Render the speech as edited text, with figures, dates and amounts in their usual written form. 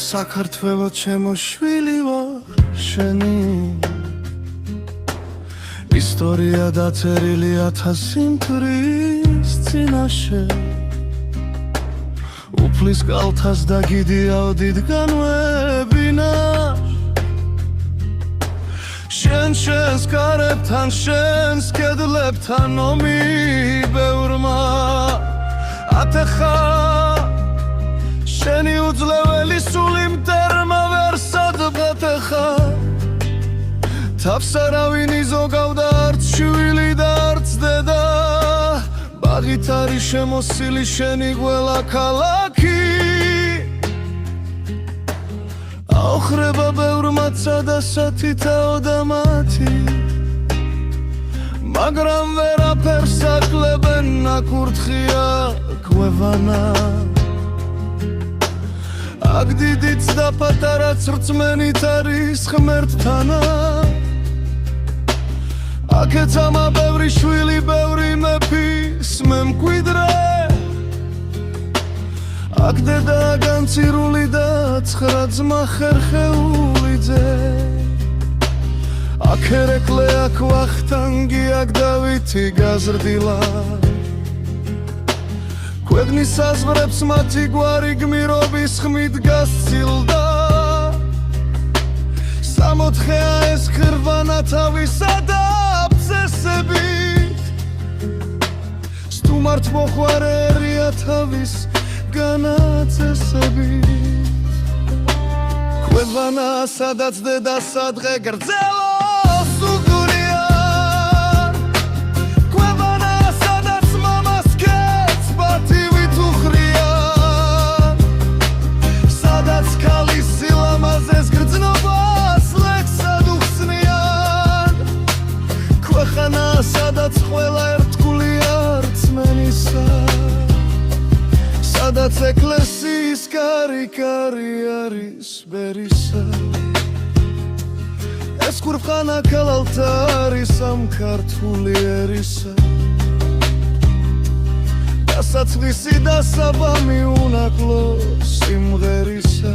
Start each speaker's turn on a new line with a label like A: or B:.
A: საქართველო ჩემო შვილი ვარ შენი ისტორია დაწერილი 1000 მტრის წინაშე უფლის კალთას დაგიდიაო დიდ განვებინაშ შენს კარებთან შენს კედლებთან ომი ბევრმა ათეხა შენი უძლეველი სული მტერმა ვერ სადღეთეხა თავს არავინ იზოგავდა არც შვილი და არც დედა ბაღით არის შემოსილი შენი ყველა ქალაქი აოხრება ბევრმაცა და სათითაო და მათი მაგრამ ვერაფერს აკლებენ ნაკურთხია ქვევანა აქ დიდიც და პატარაც რწმენით არის ღმერთთანა აქეც ამა ბევრი შვილი ბევრი მეფის მემკვიდრე აქ დედა განცირული და 9 ძმა ხერხეულიძე აქ ერეკლე აქ ვახტანგი აქ დავითი გაზრდილა ქვეყნის საზღვრებს მათი გვარი გმირობის ხმით გასცილდა სამოთხეა ეს ხრვანა თავისა და აბზესებით სტუმართ მოხვარერია თავის განაწესებით ხვევანა სადაც დედა სადღე გრძელოს უგურია ხვევანა სადაც მამას კეცბათივით უხრია სადაც ქალის სილამაზეს გრძნობას ლექსად უხსნიან ქვეყანა სადაც ყველა ერთგულია რწმენისა სადაც ეკლესიის კარი არის ბერისა ეს ქურხანა ქალალთარი სამქართული ერისა დასაცლისი და საბამი უნაკლო სიმღერისა